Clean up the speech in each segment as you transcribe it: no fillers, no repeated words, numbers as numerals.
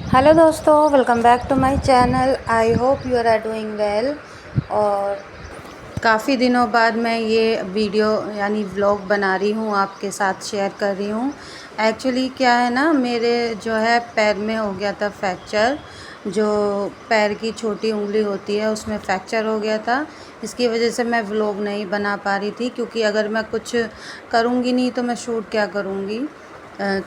Hello दोस्तों, welcome back to my channel. I hope you are doing well. और काफ़ी दिनों बाद मैं ये वीडियो यानी व्लॉग बना रही हूँ, आपके साथ शेयर कर रही हूँ। एक्चुअली क्या है ना, मेरे जो है पैर में हो गया था फ्रैक्चर। जो पैर की छोटी उंगली होती है उसमें फ्रैक्चर हो गया था। इसकी वजह से मैं व्लॉग नहीं बना पा रही थी, क्योंकि अगर मैं कुछ करूँगी नहीं तो मैं शूट क्या करूँगी।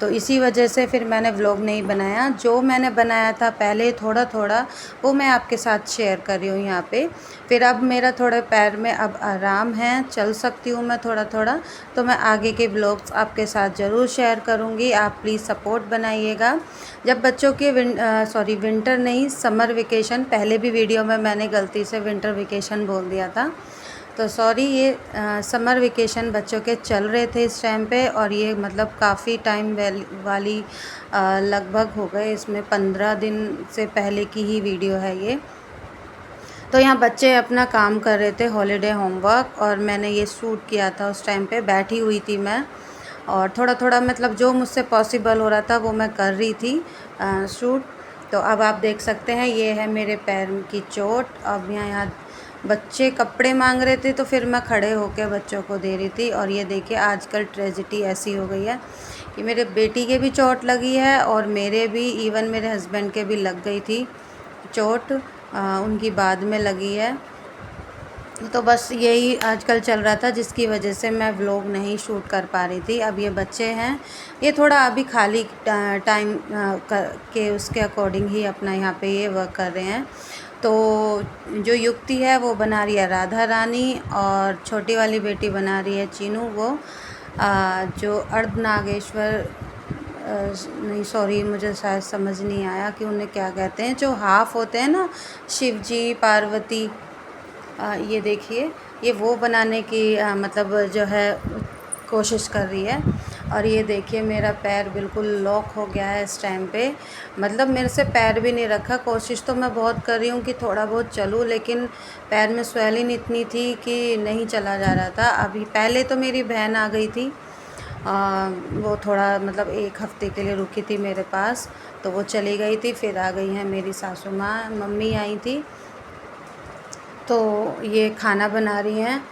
तो इसी वजह से फिर मैंने व्लॉग नहीं बनाया। जो मैंने बनाया था पहले थोड़ा थोड़ा, वो मैं आपके साथ शेयर कर रही हूँ यहाँ पे। फिर अब मेरा थोड़े पैर में अब आराम है, चल सकती हूँ मैं थोड़ा थोड़ा। तो मैं आगे के व्लॉग्स आपके साथ ज़रूर शेयर करूँगी। आप प्लीज़ सपोर्ट बनाइएगा। जब बच्चों के विंटर नहीं, समर वेकेशन, पहले भी वीडियो में मैंने गलती से विंटर वेकेशन बोल दिया था, तो सॉरी। ये समर वेकेशन बच्चों के चल रहे थे इस टाइम पे, और ये मतलब काफ़ी टाइम वाली लगभग हो गए, इसमें 15 दिन से पहले की ही वीडियो है ये। तो यहाँ बच्चे अपना काम कर रहे थे, हॉलीडे होमवर्क, और मैंने ये शूट किया था। उस टाइम पे बैठी हुई थी मैं, और थोड़ा थोड़ा मतलब जो मुझसे पॉसिबल हो रहा था वो मैं कर रही थी शूट। तो अब आप देख सकते हैं, ये है मेरे पैर की चोट। अब यहाँ बच्चे कपड़े मांग रहे थे, तो फिर मैं खड़े होकर बच्चों को दे रही थी। और ये देखिए, आजकल ट्रेजिडी ऐसी हो गई है कि मेरे बेटी के भी चोट लगी है, और मेरे भी, इवन मेरे हस्बैंड के भी लग गई थी चोट। उनकी बाद में लगी है। तो बस यही आजकल चल रहा था, जिसकी वजह से मैं व्लॉग नहीं शूट कर पा रही थी। अब ये बच्चे हैं, ये थोड़ा अभी खाली टाइम के उसके अकॉर्डिंग ही अपना यहाँ पे ये वर्क कर रहे हैं। तो जो युक्ति है वो बना रही है राधा रानी, और छोटी वाली बेटी बना रही है चीनू, वो जो अर्धनागेश्वर, नहीं सॉरी, मुझे शायद समझ नहीं आया कि उन्हें क्या कहते हैं, जो हाफ होते हैं ना, शिव जी पार्वती। ये देखिए, ये वो बनाने की मतलब जो है कोशिश कर रही है। और ये देखिए, मेरा पैर बिल्कुल लॉक हो गया है इस टाइम पे। मतलब मेरे से पैर भी नहीं रखा। कोशिश तो मैं बहुत कर रही हूँ कि थोड़ा बहुत चलूँ, लेकिन पैर में स्वेलिंग इतनी थी कि नहीं चला जा रहा था। अभी पहले तो मेरी बहन आ गई थी, वो थोड़ा मतलब 1 हफ़्ते के लिए रुकी थी मेरे पास, तो वो चली गई थी। फिर आ गई हैं मेरी सासू माँ, मम्मी आई थी। तो ये खाना बना रही हैं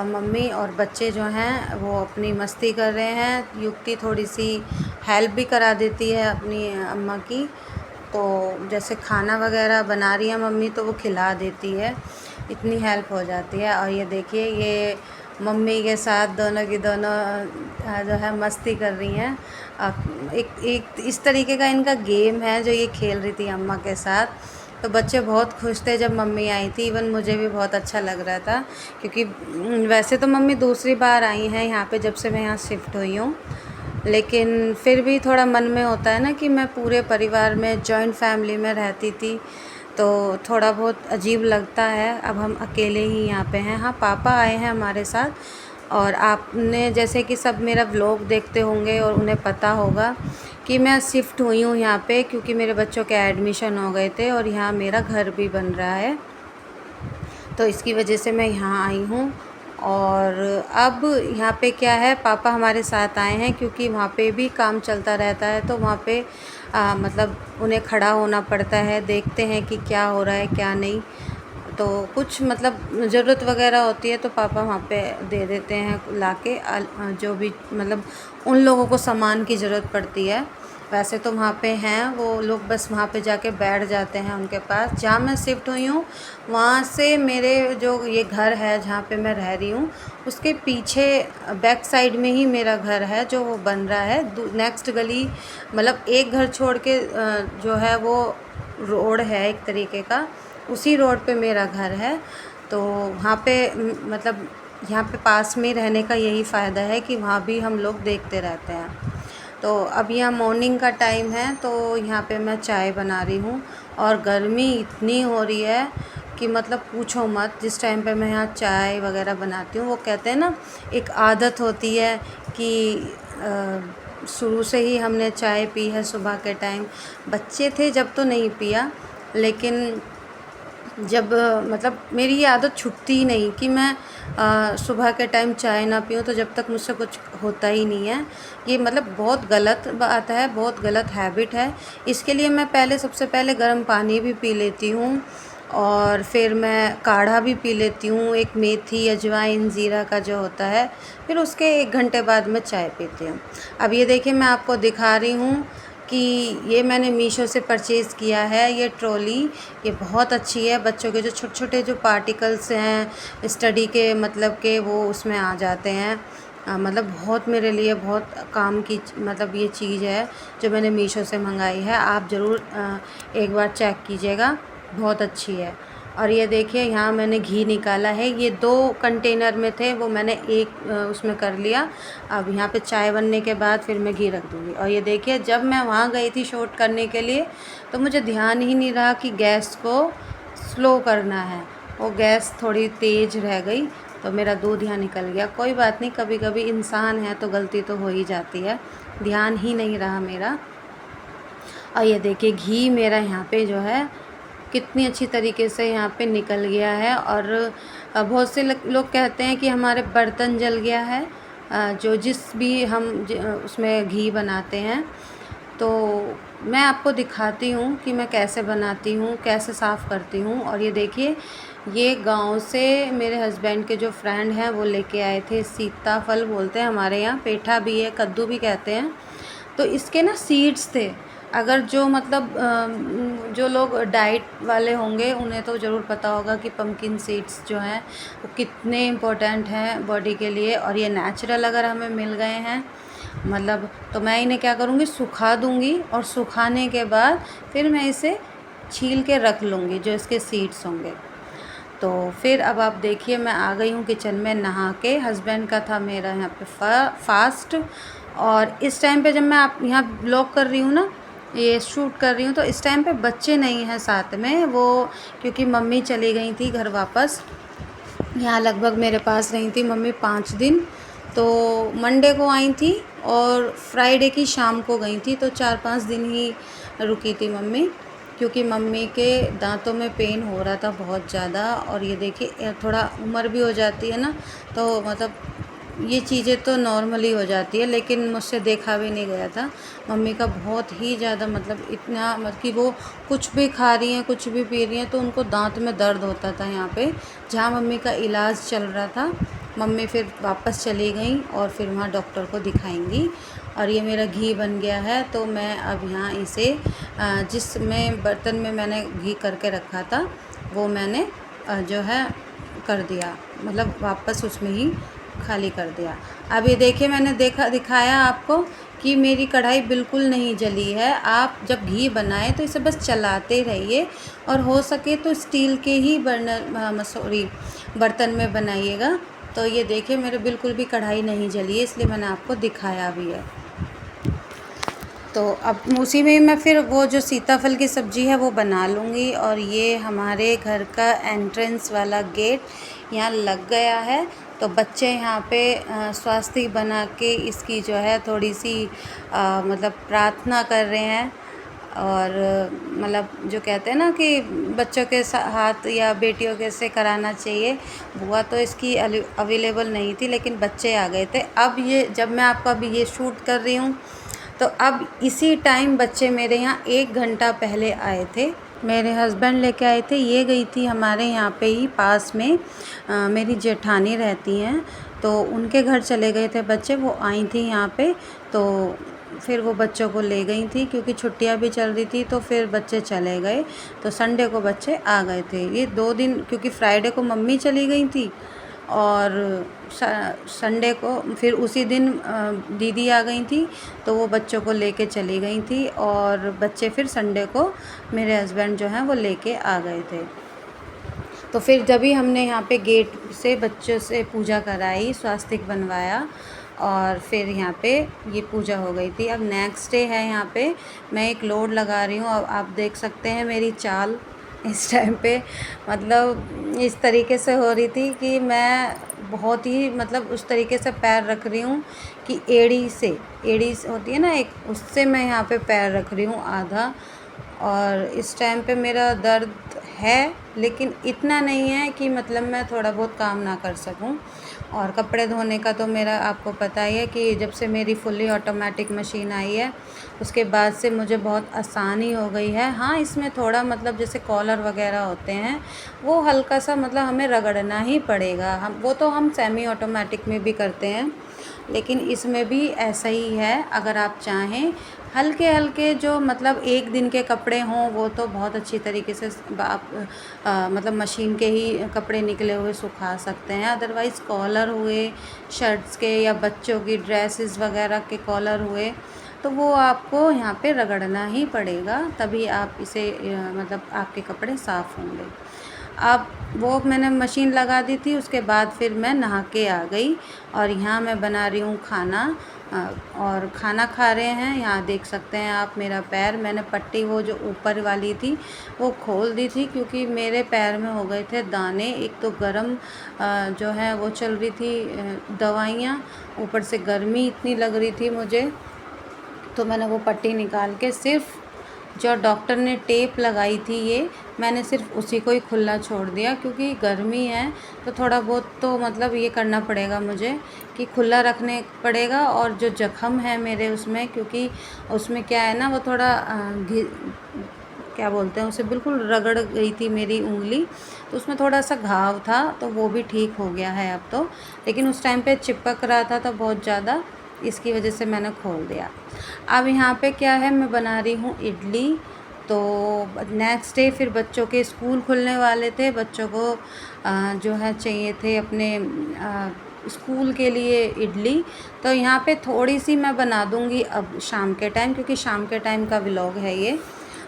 मम्मी, और बच्चे जो हैं वो अपनी मस्ती कर रहे हैं। युक्ति थोड़ी सी हेल्प भी करा देती है अपनी अम्मा की। तो जैसे खाना वगैरह बना रही है मम्मी, तो वो खिला देती है, इतनी हेल्प हो जाती है। और ये देखिए, ये मम्मी के साथ दोनों की दोनों जो है मस्ती कर रही हैं। एक एक इस तरीके का इनका गेम है जो ये खेल रही थी अम्मा के साथ। तो बच्चे बहुत खुश थे जब मम्मी आई थी। इवन मुझे भी बहुत अच्छा लग रहा था, क्योंकि वैसे तो मम्मी दूसरी बार आई हैं यहाँ पे, जब से मैं यहाँ शिफ्ट हुई हूँ। लेकिन फिर भी थोड़ा मन में होता है ना कि मैं पूरे परिवार में, जॉइंट फैमिली में रहती थी, तो थोड़ा बहुत अजीब लगता है। अब हम अकेले ही यहाँ पे हैं। हाँ, पापा आए हैं हमारे साथ। और आपने जैसे कि सब मेरा व्लॉग देखते होंगे और उन्हें पता होगा कि मैं शिफ्ट हुई हूँ यहाँ पे, क्योंकि मेरे बच्चों के एडमिशन हो गए थे और यहाँ मेरा घर भी बन रहा है। तो इसकी वजह से मैं यहाँ आई हूँ। और अब यहाँ पे क्या है, पापा हमारे साथ आए हैं, क्योंकि वहाँ पे भी काम चलता रहता है। तो वहाँ पे मतलब उन्हें खड़ा होना पड़ता है, देखते हैं कि क्या हो रहा है क्या नहीं। तो कुछ मतलब ज़रूरत वगैरह होती है तो पापा वहाँ पे दे देते हैं लाके, जो भी मतलब उन लोगों को सामान की ज़रूरत पड़ती है। वैसे तो वहाँ पे हैं वो लोग, बस वहाँ पे जाके बैठ जाते हैं उनके पास। जहाँ मैं शिफ्ट हुई हूँ, वहाँ से मेरे जो ये घर है जहाँ पे मैं रह रही हूँ, उसके पीछे बैक साइड में ही मेरा घर है जो वो बन रहा है। नेक्स्ट गली, मतलब एक घर छोड़ के जो है वो रोड है एक तरीके का, उसी रोड पे मेरा घर है। तो वहाँ पे मतलब यहाँ पे पास में रहने का यही फ़ायदा है कि वहाँ भी हम लोग देखते रहते हैं। तो अब यहाँ मॉर्निंग का टाइम है, तो यहाँ पे मैं चाय बना रही हूँ। और गर्मी इतनी हो रही है कि मतलब पूछो मत। जिस टाइम पे मैं यहाँ चाय वगैरह बनाती हूँ, वो कहते हैं ना, एक आदत होती है कि शुरू से ही हमने चाय पी है सुबह के टाइम। बच्चे थे जब तो नहीं पिया, लेकिन जब मतलब मेरी ये आदत छूटती ही नहीं कि मैं सुबह के टाइम चाय ना पीऊँ, तो जब तक मुझसे कुछ होता ही नहीं है। ये मतलब बहुत गलत बात है, बहुत गलत हैबिट है। इसके लिए मैं सबसे पहले गर्म पानी भी पी लेती हूँ और फिर मैं काढ़ा भी पी लेती हूँ, एक मेथी, अजवाइन, ज़ीरा का जो होता है। फिर उसके 1 घंटे बाद मैं चाय पीती हूँ। अब ये देखिए मैं आपको दिखा रही हूँ कि ये मैंने मीशो से परचेज़ किया है, ये ट्रॉली। ये बहुत अच्छी है, बच्चों के जो छोटे-छोटे जो पार्टिकल्स हैं स्टडी के मतलब के, वो उसमें आ जाते हैं। मतलब बहुत मेरे लिए बहुत काम की मतलब ये चीज़ है जो मैंने मीशो से मंगाई है। आप ज़रूर एक बार चेक कीजिएगा, बहुत अच्छी है। और ये देखिए यहाँ मैंने घी निकाला है, ये 2 कंटेनर में थे, वो मैंने एक उसमें कर लिया। अब यहाँ पे चाय बनने के बाद फिर मैं घी रख दूँगी। और ये देखिए जब मैं वहाँ गई थी शूट करने के लिए, तो मुझे ध्यान ही नहीं रहा कि गैस को स्लो करना है, वो गैस थोड़ी तेज़ रह गई, तो मेरा दूध यहाँ निकल गया। कोई बात नहीं, कभी कभी इंसान है तो गलती तो हो ही जाती है, ध्यान ही नहीं रहा मेरा। और ये देखिए घी मेरा यहाँ पे जो है कितनी अच्छी तरीके से यहाँ पे निकल गया है। और बहुत से लोग कहते हैं कि हमारे बर्तन जल गया है, जो जिस भी हम उसमें घी बनाते हैं। तो मैं आपको दिखाती हूँ कि मैं कैसे बनाती हूँ, कैसे साफ़ करती हूँ। और ये देखिए ये गांव से मेरे हस्बैंड के जो फ्रेंड हैं वो लेके आए थे, सीताफल बोलते हैं हमारे यहाँ, पेठा भी है, कद्दू भी कहते हैं। तो इसके ना सीड्स थे। अगर जो मतलब जो लोग डाइट वाले होंगे उन्हें तो ज़रूर पता होगा कि पम्पकिन सीड्स जो हैं वो कितने इम्पोर्टेंट हैं बॉडी के लिए। और ये नेचुरल अगर हमें मिल गए हैं मतलब, तो मैं इन्हें क्या करूँगी, सुखा दूँगी। और सुखाने के बाद फिर मैं इसे छील के रख लूँगी जो इसके सीड्स होंगे। तो फिर अब आप देखिए मैं आ गई हूँ किचन में नहा के। हस्बैंड का था मेरा यहाँ पे फास्ट। और इस टाइम पे जब मैं आप यहाँ ब्लॉग कर रही हूँ ना, ये शूट कर रही हूँ, तो इस टाइम पे बच्चे नहीं हैं साथ में, वो क्योंकि मम्मी चली गई थी घर वापस। यहाँ लगभग मेरे पास रही थी मम्मी 5 दिन। तो मंडे को आई थी और फ्राइडे की शाम को गई थी, तो 4-5 दिन ही रुकी थी मम्मी, क्योंकि मम्मी के दांतों में पेन हो रहा था बहुत ज़्यादा। और ये देखिए थोड़ा उम्र भी हो जाती है ना, तो मतलब ये चीज़ें तो नॉर्मली हो जाती है, लेकिन मुझसे देखा भी नहीं गया था। मम्मी का बहुत ही ज़्यादा मतलब इतना मतलब कि वो कुछ भी खा रही हैं, कुछ भी पी रही हैं, तो उनको दांत में दर्द होता था यहाँ पे, जहाँ मम्मी का इलाज चल रहा था। मम्मी फिर वापस चली गई और फिर वहाँ डॉक्टर को दिखाएंगी। और ये मेरा घी बन गया है, तो मैं अब यहाँ इसे जिस में बर्तन में मैंने घी करके रखा था वो मैंने जो है कर दिया, मतलब वापस उसमें ही खाली कर दिया। अब ये देखिए मैंने दिखाया आपको कि मेरी कढ़ाई बिल्कुल नहीं जली है। आप जब घी बनाएं तो इसे बस चलाते रहिए, और हो सके तो स्टील के ही बर्तन में बनाइएगा। तो ये देखिए मेरे बिल्कुल भी कढ़ाई नहीं जली है, इसलिए मैंने आपको दिखाया भी है। तो अब उसी में मैं फिर वो जो सीताफल की सब्ज़ी है वो बना लूँगी। और ये हमारे घर का एंट्रेंस वाला गेट यहाँ लग गया है, तो बच्चे यहाँ पे स्वास्तिक बना के इसकी जो है थोड़ी सी मतलब प्रार्थना कर रहे हैं। और मतलब जो कहते हैं ना कि बच्चों के हाथ या बेटियों के से कराना चाहिए, बुआ तो इसकी अवेलेबल नहीं थी, लेकिन बच्चे आ गए थे। अब ये जब मैं आपको अभी ये शूट कर रही हूँ, तो अब इसी टाइम बच्चे मेरे यहाँ 1 घंटा पहले आए थे, मेरे हस्बैंड लेके आए थे। ये गई थी हमारे यहाँ पे ही पास में मेरी जेठानी रहती हैं, तो उनके घर चले गए थे बच्चे, वो आई थी यहाँ पे। तो फिर वो बच्चों को ले गई थी, क्योंकि छुट्टियाँ भी चल रही थी, तो फिर बच्चे चले गए। तो संडे को बच्चे आ गए थे। ये 2 दिन, क्योंकि फ्राइडे को मम्मी चली गई थी और संडे को फिर उसी दिन दीदी आ गई थी, तो वो बच्चों को लेके चली गई थी। और बच्चे फिर संडे को मेरे हस्बैंड जो हैं वो लेके आ गए थे। तो फिर जब भी हमने यहाँ पे गेट से बच्चों से पूजा कराई, स्वास्तिक बनवाया, और फिर यहाँ पे ये पूजा हो गई थी। अब नेक्स्ट डे है, यहाँ पे मैं एक लोड लगा रही हूँ। अब आप देख सकते हैं मेरी चाल इस टाइम पे, मतलब इस तरीके से हो रही थी कि मैं बहुत ही मतलब उस तरीके से पैर रख रही हूँ कि एड़ी होती है ना एक, उससे मैं यहाँ पे पैर रख रही हूँ आधा। और इस टाइम पे मेरा दर्द है, लेकिन इतना नहीं है कि मतलब मैं थोड़ा बहुत काम ना कर सकूं। और कपड़े धोने का तो मेरा आपको पता ही है कि जब से मेरी फुल्ली ऑटोमेटिक मशीन आई है उसके बाद से मुझे बहुत आसानी हो गई है। हाँ, इसमें थोड़ा मतलब जैसे कॉलर वगैरह होते हैं वो हल्का सा मतलब हमें रगड़ना ही पड़ेगा, हम सेमी ऑटोमेटिक में भी करते हैं, लेकिन इसमें भी ऐसा ही है। अगर आप चाहें हल्के हल्के जो मतलब एक दिन के कपड़े हों वो तो बहुत अच्छी तरीके से आप मतलब मशीन के ही कपड़े निकले हुए सुखा सकते हैं। अदरवाइज़ कॉलर हुए शर्ट्स के या बच्चों की ड्रेसेस वगैरह के कॉलर हुए तो वो आपको यहाँ पे रगड़ना ही पड़ेगा, तभी आप इसे मतलब आपके कपड़े साफ़ होंगे। अब वो मैंने मशीन लगा दी थी, उसके बाद फिर मैं नहा के आ गई और यहाँ मैं बना रही हूँ खाना और खाना खा रहे हैं। यहाँ देख सकते हैं आप मेरा पैर, मैंने पट्टी वो जो ऊपर वाली थी वो खोल दी थी क्योंकि मेरे पैर में हो गए थे दाने। एक तो गरम जो है वो चल रही थी दवाइयाँ, ऊपर से गर्मी इतनी लग रही थी मुझे, तो मैंने वो पट्टी निकाल के सिर्फ जो डॉक्टर ने टेप लगाई थी ये मैंने सिर्फ उसी को ही खुला छोड़ दिया, क्योंकि गर्मी है तो थोड़ा बहुत तो मतलब ये करना पड़ेगा मुझे कि खुला रखने पड़ेगा। और जो ज़ख़म है मेरे उसमें, क्योंकि उसमें क्या है ना वो थोड़ा क्या बोलते हैं उसे, बिल्कुल रगड़ गई थी मेरी उंगली, तो उसमें थोड़ा सा घाव था, तो वो भी ठीक हो गया है अब तो, लेकिन उस टाइम पे चिपक रहा था तो बहुत ज़्यादा, इसकी वजह से मैंने खोल दिया। अब यहाँ पे क्या है, मैं बना रही हूँ इडली। तो नेक्स्ट डे फिर बच्चों के स्कूल खुलने वाले थे, बच्चों को जो है चाहिए थे अपने स्कूल के लिए इडली। तो यहाँ पे थोड़ी सी मैं बना दूँगी अब शाम के टाइम, क्योंकि शाम के टाइम का व्लॉग है ये,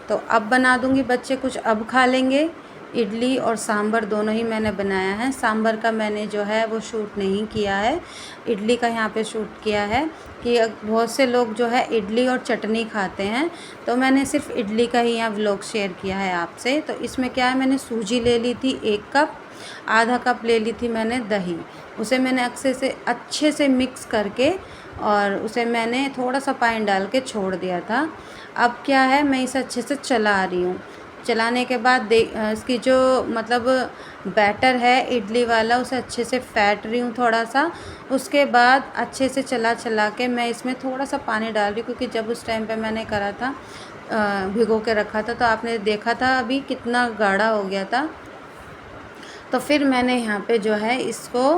तो अब बना दूँगी, बच्चे कुछ अब खा लेंगे। इडली और सांभर दोनों ही मैंने बनाया है। सांभर का मैंने जो है वो शूट नहीं किया है, इडली का यहाँ पे शूट किया है कि बहुत से लोग जो है इडली और चटनी खाते हैं, तो मैंने सिर्फ इडली का ही यहाँ व्लॉग शेयर किया है आपसे। तो इसमें क्या है, मैंने सूजी ले ली थी 1 कप, आधा कप ले ली थी मैंने दही, उसे मैंने अच्छे से मिक्स करके और उसे मैंने थोड़ा सा पानी डाल के छोड़ दिया था। अब क्या है, मैं इसे अच्छे से चला रही हूँ। चलाने के बाद इसकी जो मतलब बैटर है इडली वाला उसे अच्छे से फेंट रही हूँ थोड़ा सा। उसके बाद अच्छे से चला चला के मैं इसमें थोड़ा सा पानी डाल रही हूँ, क्योंकि जब उस टाइम पे मैंने करा था भिगो के रखा था तो आपने देखा था अभी कितना गाढ़ा हो गया था। तो फिर मैंने यहाँ पे जो है इसको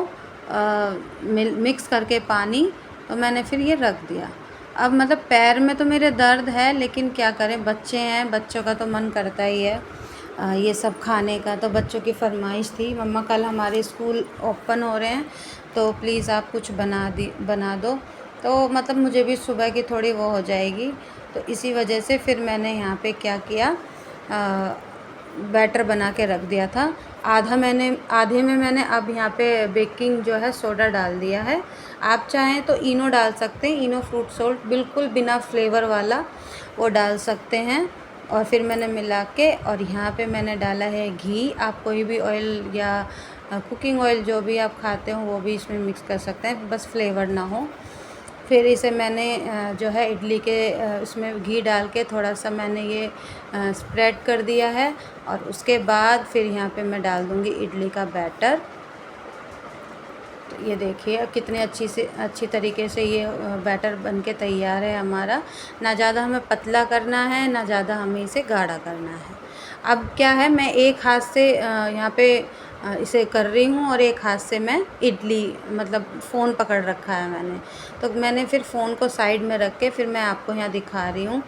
मिक्स करके पानी, तो मैंने फिर ये रख दिया। अब मतलब पैर में तो मेरे दर्द है, लेकिन क्या करें, बच्चे हैं, बच्चों का तो मन करता ही है ये सब खाने का। तो बच्चों की फरमाइश थी, मम्मा कल हमारे स्कूल ओपन हो रहे हैं तो प्लीज़ आप कुछ बना दो। तो मतलब मुझे भी सुबह की थोड़ी वो हो जाएगी, तो इसी वजह से फिर मैंने यहाँ पे क्या किया, बैटर बना के रख दिया था। आधे में मैंने अब यहाँ पे बेकिंग जो है सोडा डाल दिया है। आप चाहें तो इनो डाल सकते हैं, इनो फ्रूट सॉल्ट बिल्कुल बिना फ्लेवर वाला वो डाल सकते हैं। और फिर मैंने मिला के, और यहाँ पे मैंने डाला है घी। आप कोई भी ऑयल या कुकिंग ऑयल जो भी आप खाते हो वो भी इसमें मिक्स कर सकते हैं, बस फ्लेवर ना हो। फिर इसे मैंने जो है इडली के उसमें घी डाल के थोड़ा सा मैंने ये स्प्रेड कर दिया है, और उसके बाद फिर यहाँ पे मैं डाल दूँगी इडली का बैटर। तो ये देखिए कितने अच्छी तरीके से ये बैटर बनके तैयार है हमारा। ना ज़्यादा हमें पतला करना है, ना ज़्यादा हमें इसे गाढ़ा करना है। अब क्या है, मैं एक हाथ से यहाँ पे इसे कर रही हूँ और एक हाथ से मैं इडली मतलब फ़ोन पकड़ रखा है मैंने। तो मैंने फिर फ़ोन को साइड में रख के फिर मैं आपको यहाँ दिखा रही हूँ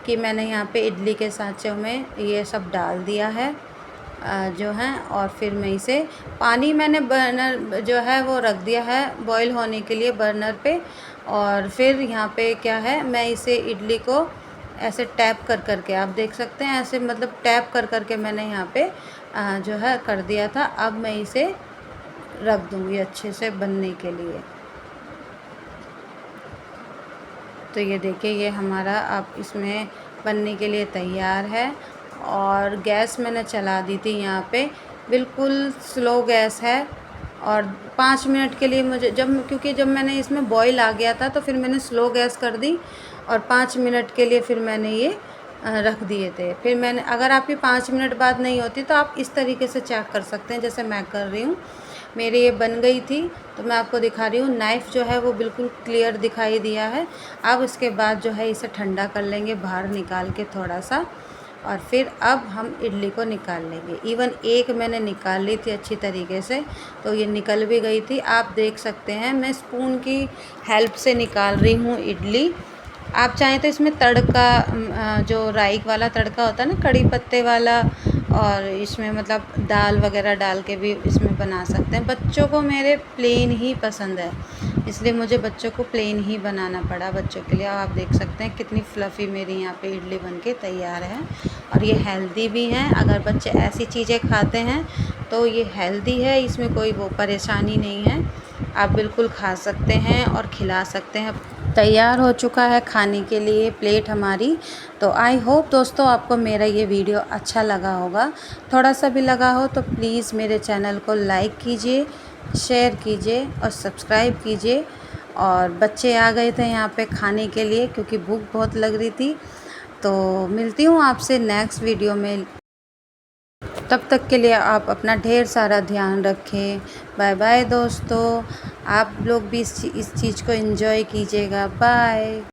कि मैंने यहाँ पे इडली के सांचों में ये सब डाल दिया है जो है। और फिर मैं इसे पानी मैंने बर्नर जो है वो रख दिया है बॉईल होने के लिए बर्नर पे। और फिर यहाँ पे क्या है, मैं इसे इडली को ऐसे टैप कर के, आप देख सकते हैं ऐसे मतलब टैप कर के मैंने यहाँ पे जो है कर दिया था। अब मैं इसे रख दूँगी अच्छे से बनने के लिए। तो ये देखिए ये हमारा अब इसमें बनने के लिए तैयार है। और गैस मैंने चला दी थी यहाँ पे, बिल्कुल स्लो गैस है। और 5 मिनट के लिए मुझे क्योंकि जब मैंने इसमें बॉईल आ गया था तो फिर मैंने स्लो गैस कर दी, और 5 मिनट के लिए फिर मैंने ये रख दिए थे। फिर मैंने, अगर आपकी 5 मिनट बाद नहीं होती तो आप इस तरीके से चेक कर सकते हैं जैसे मैं कर रही हूँ। मेरी ये बन गई थी तो मैं आपको दिखा रही हूँ। नाइफ़ जो है वो बिल्कुल क्लियर दिखाई दिया है। अब उसके बाद जो है इसे ठंडा कर लेंगे बाहर निकाल के थोड़ा सा, और फिर अब हम इडली को निकाल लेंगे। इवन एक मैंने निकाल ली थी अच्छी तरीके से, तो ये निकल भी गई थी। आप देख सकते हैं मैं स्पून की हेल्प से निकाल रही हूँ इडली। आप चाहें तो इसमें तड़का, जो राई वाला तड़का होता है ना, कड़ी पत्ते वाला, और इसमें मतलब दाल वगैरह डाल के भी इसमें बना सकते हैं। बच्चों को मेरे प्लेन ही पसंद है, इसलिए मुझे बच्चों को प्लेन ही बनाना पड़ा बच्चों के लिए। आप देख सकते हैं कितनी फ्लफ़ी मेरी यहाँ पे इडली बनके तैयार है, और ये हेल्दी भी हैं। अगर बच्चे ऐसी चीज़ें खाते हैं तो ये हेल्दी है, इसमें कोई वो परेशानी नहीं है। आप बिल्कुल खा सकते हैं और खिला सकते हैं। तैयार हो चुका है खाने के लिए प्लेट हमारी। तो आई होप दोस्तों आपको मेरा ये वीडियो अच्छा लगा होगा। थोड़ा सा भी लगा हो तो प्लीज़ मेरे चैनल को लाइक कीजिए, शेयर कीजिए और सब्सक्राइब कीजिए। और बच्चे आ गए थे यहाँ पे खाने के लिए क्योंकि भूख बहुत लग रही थी। तो मिलती हूँ आपसे नेक्स्ट वीडियो में। तब तक के लिए आप अपना ढेर सारा ध्यान रखें। बाय बाय दोस्तों। आप लोग भी इस चीज़ को एंजॉय कीजिएगा। बाय।